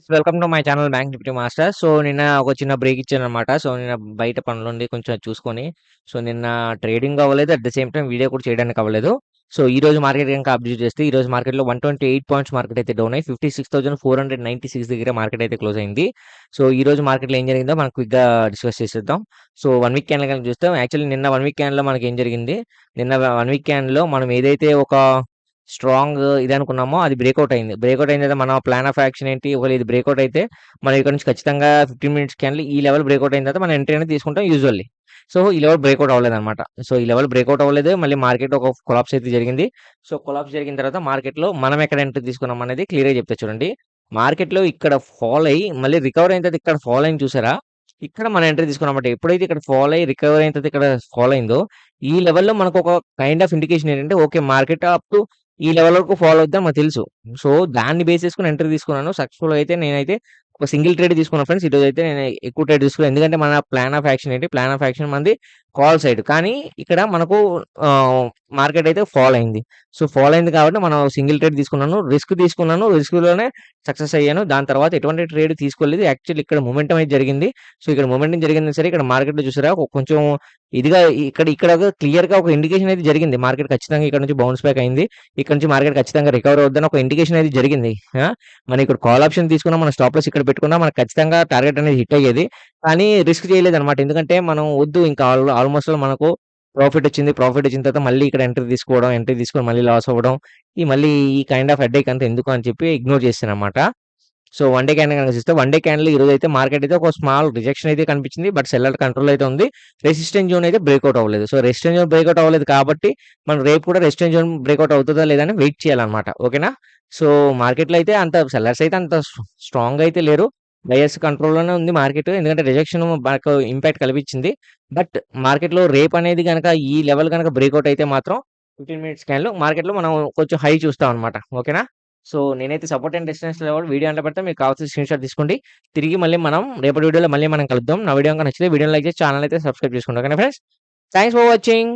Welcome to my channel bank Nifty master. So, నిన్న ఒక చిన్న బ్రేక్ ఇచ్చాననమాట. సో, నిన్న బయట పనులుండి కొంచెం అది చూసుకొని, సో, నిన్న ట్రేడింగ్ అవ్వలేదు. At the same time video కూడా చేయడానికి అవ్వలేదు. సో, ఈరోజు మార్కెట్ గనుక అబ్జర్వ్ చేస్తే, ఈరోజు మార్కెట్‌లో 128 పాయింట్స్ మార్కెట్ అయితే డౌన్ అయ్యి 56,496 దగ్గర మార్కెట్ అయితే క్లోజ్ అయింది. సో, ఈరోజు మార్కెట్‌లో ఏం జరిగిందో మనం క్విక్‌గా డిస్కస్ చేసేద్దాం. సో, 1 వీక్ క్యాండిల్ గనుక చూస్తే యాక్చువల్లీ నిన్న 1 వీక్ క్యాండిల్‌లో మనకేం జరిగింది, నిన్న 1 వీక్ క్యాండిల్‌లో మనం ఏదైతే ఒక స్ట్రాంగ్ ఇదనుకున్నామో అది బ్రేకౌట్ అయింది. బ్రేకౌట్ అయిన తర్వాత మన ప్లాన్ ఆఫ్ యాక్షన్ ఏంటి? ఒకవేళ ఇది బ్రేకౌట్ అయితే మనం ఇక్కడ నుంచి ఖచ్చితంగా 15 మినిట్స్ క్యాండిల్ ఈ లెవెల్ బ్రేకౌట్ అయిన తర్వాత మనం ఎంట్రీ అనేది తీసుకుంటాం యూజువల్లీ. సో, ఈ లెవెల్ బ్రేకౌట్ అవ్వలేదన్నమాట. సో, ఈ లెవెల్ బ్రేకౌట్ అవ్వలేదు. మళ్ళీ మార్కెట్ ఒక కొలాప్స్ అయితే జరిగింది. సో, కొలాప్స్ జరిగిన తర్వాత మార్కెట్‌లో మనం ఎక్కడ ఎంట్రీ తీసుకున్నాం అనేది క్లియర్‌గా చెప్తా చూడండి. మార్కెట్‌లో ఇక్కడ ఫాల్ అయ్యి మళ్ళీ రికవర్ అయిన తర్వాత ఇక్కడ ఫాల్ అయింది చూసారా? ఇక్కడ మనం ఎంట్రీ తీసుకున్నామన్నమాట. ఎప్పుడైతే ఇక్కడ ఫాల్ అయ్యి రికవర్ అయిన తర్వాత ఇక్కడ ఫాల్ అయిందో, ఈ లెవెల్‌లో మనకు ఒక కైండ్ ఆఫ్ ఇండికేషన్ ఏంటంటే ఓకే. మార్కెట్ అప్ టు ఈ లెవెల్ వరకు ఫాలో అవుద్దని మాకు తెలుసు. సో, దాన్ని బేస్ చేసుకొని ఎంట్రీ తీసుకున్నాను. సక్సెస్‌ఫుల్‌గా అయితే నేనైతే ఒక సింగిల్ ట్రేడ్ తీసుకున్నాను ఫ్రెండ్స్. ఈరోజైతే నేను ఎక్కువ ట్రేడ్ తీసుకోలేదు. ఎందుకంటే మన ప్లాన్ ఆఫ్ యాక్షన్ ఏంటి? ప్లాన్ ఆఫ్ యాక్షన్ మనది కాల్ సైడ్. కానీ ఇక్కడ మనకు మార్కెట్ అయితే ఫాల్ అయింది. సో, ఫాల్ అయింది కాబట్టి మనం సింగిల్ ట్రేడ్ తీసుకున్నాను. రిస్క్ తీసుకున్నాను. రిస్క్‌లోనే సక్సెస్ అయ్యాను. దాని తర్వాత ఎటువంటి ట్రేడ్ తీసుకోలేదు. యాక్చువల్లీ ఇక్కడ మొమెంటమ్ అయితే జరిగింది. సో, ఇక్కడ మొమెంటమ్ జరిగింది సరే ఇక్కడ మార్కెట్‌లో చూసారా కొంచెం ఇదిగా ఇక్కడ క్లియర్‌గా ఒక ఇండికేషన్ అయితే జరిగింది. మార్కెట్ ఖచ్చితంగా ఇక్కడ నుంచి బౌన్స్ బ్యాక్ అయింది. ఇక్కడ నుంచి మార్కెట్ ఖచ్చితంగా రికవర్ అవుద్దని ఒక ఇండికేషన్ అయితే జరిగింది. మనం ఇక్కడ కాల్ ఆప్షన్ తీసుకున్నాం. మనం స్టాప్ లాస్ ఇక్కడ పెట్టుకున్నా మనకు ఖచ్చితంగా టార్గెట్ అనేది హిట్ అయ్యేది. కానీ రిస్క్ చేయలేదన్నమాట. ఎందుకంటే మనం వద్దు ఇంకా ఆల్‌మోస్ట్ మనకు ప్రాఫిట్ వచ్చింది. ప్రాఫిట్ వచ్చిన తర్వాత మళ్ళీ ఇక్కడ ఎంట్రీ తీసుకొని మళ్ళీ లాస్ అవ్వడం. మళ్ళీ ఈ కైండ్ ఆఫ్ హెడ్‌ఏక్ అంతా ఎందుకు అని చెప్పి ఇగ్నోర్ చేశానన్నమాట. సో, వన్ డే క్యాండిల్ గనక చూస్తే వన్ డే క్యాండిల్ ఈరోజైతే మార్కెట్ అయితే ఒక స్మాల్ రిజెక్షన్ అయితే కనిపించింది. బట్ సెల్లర్ కంట్రోల్ అయితే ఉంది. రెసిస్టెన్స్ జోన్ అయితే బ్రేకౌట్ అవ్వలేదు. సో, రెసిస్టెన్స్ జోన్ బ్రేకౌట్ అవ్వలేదు కాబట్టి మనం రేపు కూడా రెసిస్టెన్స్ జోన్ బ్రేకౌట్ అవుతదా లేదా అని వెయిట్ చేయాలన్నమాట. ఓకేనా? సో, మార్కెట్‌లో అయితే అంత సెల్లర్స్ అయితే అంత స్ట్రాంగ్‌గా అయితే లేరు. బయర్స్ కంట్రోల్‌లోనే ఉంది మార్కెట్. ఎందుకంటే రిజెక్షన్ మనకు ఇంపాక్ట్ కల్పించింది. బట్ మార్కెట్‌లో రేపనేది గనక ఈ లెవెల్ గనక బ్రేకౌట్ అయితే మాత్రం 15 మినిట్స్ స్కాన్‌లో మార్కెట్‌లో మనం కొంచెం హై చూస్తాం అన్నమాట. ఓకేనా? సో, నేనైతే support and resistance level video అంటే పెడతా. మీకు కావాల్సిన స్క్రీన్‌షాట్ తీసుకోండి. తిరిగి మళ్ళీ మనం రేపటి వీడియోలో మళ్ళీ మనం కలుద్దాం. నా వీడియో గనుక నచ్చితే వీడియోని లైక్ చేసి ఛానెల్ అయితే సబ్స్క్రైబ్ చేసుకోండి. ఓకేనా ఫ్రెండ్స్? Thanks for watching.